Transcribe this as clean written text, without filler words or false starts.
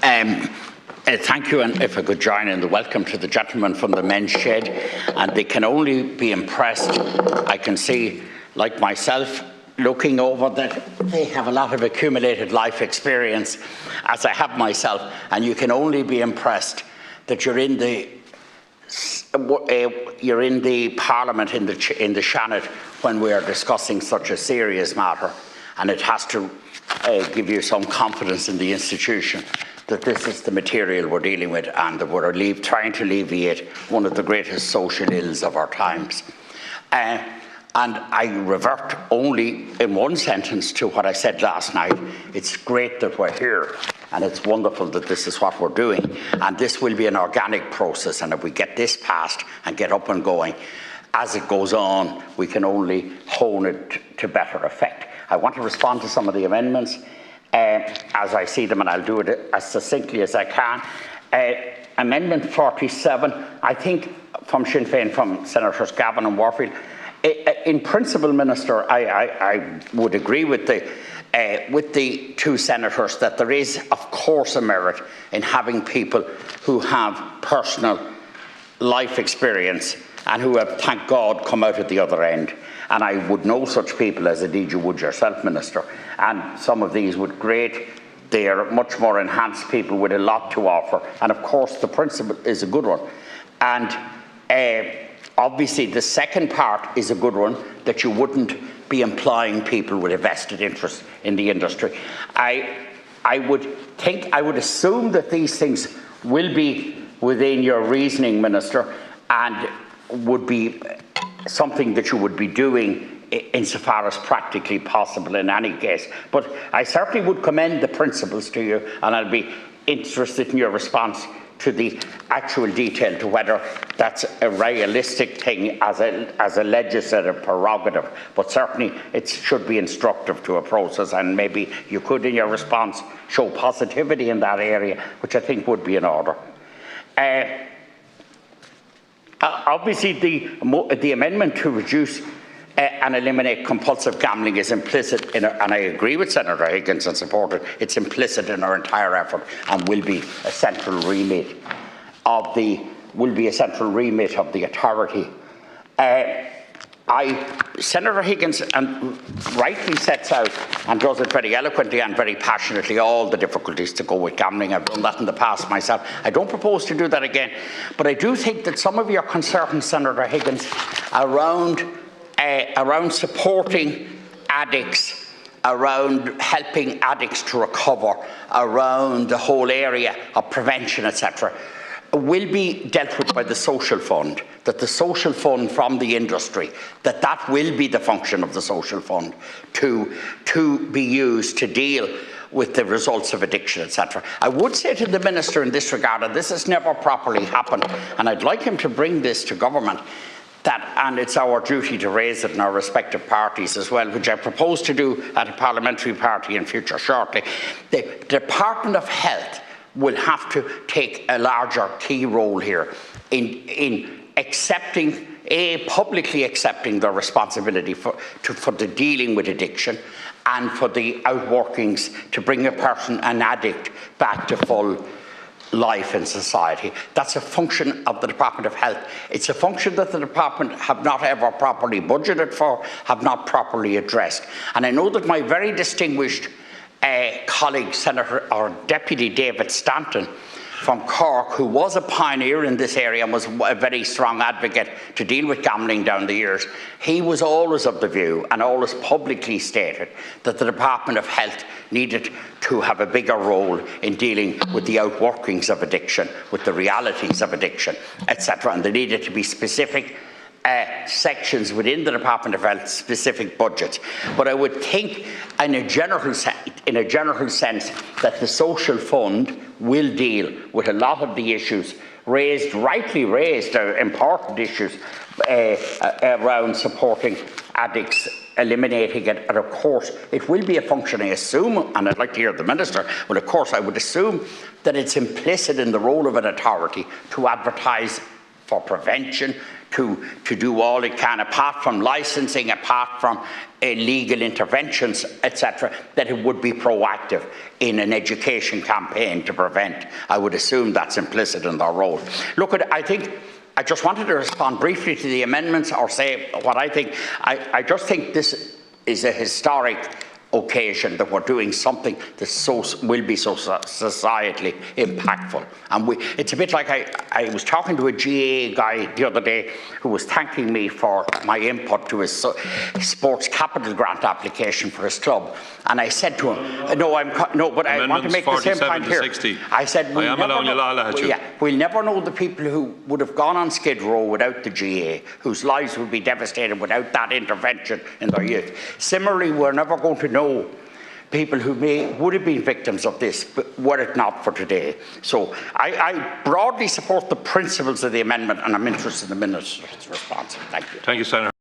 Thank you, and if I could join in the welcome to the gentleman from the men's shed, and they can only be impressed. I can see, like myself, looking over that they have a lot of accumulated life experience, as I have myself, and you can only be impressed that you're in the Parliament in the Shannon when we are discussing such a serious matter, and it has to give you some confidence in the institution that this is the material we're dealing with, and that we're trying to alleviate one of the greatest social ills of our times. And I revert only in one sentence to what I said last night. It's great that we're here, and it's wonderful that this is what we're doing, and this will be an organic process, and if we get this passed and get up and going, as it goes on, we can only hone it to better effect. I want to respond to some of the amendments as I see them, and I'll do it as succinctly as I can. Amendment 47, I think, from Sinn Féin, from Senators Gavin and Warfield. In principle, Minister, I would agree with the two senators that there is, of course, a merit in having people who have personal life experience and who have, thank God, come out at the other end. And I would know such people, as indeed you would yourself, Minister. And some of these would they are much more enhanced people with a lot to offer. And of course, the principle is a good one. And obviously, the second part is a good one, that you wouldn't be employing people with a vested interest in the industry. I would assume that these things will be within your reasoning, Minister, and would be something that you would be doing insofar as practically possible in any case. But I certainly would commend the principles to you, and I'll be interested in your response to the actual detail, to whether that's a realistic thing as a legislative prerogative. But certainly it should be instructive to a process, and maybe you could, in your response, show positivity in that area, which I think would be in order. Obviously, the amendment to reduce and eliminate compulsive gambling is implicit in, and I agree with Senator Higgins and support it, it's implicit in our entire effort, and will be a central remit of the authority. Senator Higgins rightly sets out and does it very eloquently and very passionately, all the difficulties to go with gambling. I've done that in the past myself. I don't propose to do that again, but I do think that some of your concerns, Senator Higgins, around supporting addicts, around helping addicts to recover, around the whole area of prevention, etc., will be dealt with by the social fund, that the social fund from the industry, that will be the function of the social fund to be used to deal with the results of addiction, etc. I would say to the Minister in this regard, and this has never properly happened, and I'd like him to bring this to government, and it's our duty to raise it in our respective parties as well, which I propose to do at a parliamentary party in future shortly. The Department of Health will have to take a larger key role here in publicly accepting their responsibility for the dealing with addiction and for the outworkings to bring an addict back to full life in society. That's a function of the Department of Health. It's a function that the Department have not ever properly budgeted for, have not properly addressed. And I know that my very distinguished colleague, Senator or Deputy David Stanton from Cork, who was a pioneer in this area and was a very strong advocate to deal with gambling down the years, he was always of the view and always publicly stated that the Department of Health needed to have a bigger role in dealing with the outworkings of addiction, with the realities of addiction, etc. And there needed to be specific sections within the Department of Health, specific budgets. But I would think in a general sense that the social fund will deal with a lot of the issues rightly raised, important issues around supporting addicts, eliminating it, and of course it will be a function, I assume, and I'd like to hear the Minister, but of course I would assume that it's implicit in the role of an authority to advertise for prevention, to do all it can, apart from licensing, apart from legal interventions, etc., that it would be proactive in an education campaign to prevent. I would assume that's implicit in their role. Look, I think I just wanted to respond briefly to the amendments, or say what I think. I just think this is a historic occasion that we're doing something that will be so societally impactful. And it's a bit like I was talking to a GAA guy the other day who was thanking me for my input to his sports capital grant application for his club. And I said to him, but I want to make the same point here. 60. I said, we'll never know the people who would have gone on Skid Row without the GAA, whose lives would be devastated without that intervention in their youth. Similarly, we're never going to know people who would have been victims of this, but were it not for today. So I broadly support the principles of the amendment, and I'm interested in the Minister's response. Thank you. Thank you, Senator.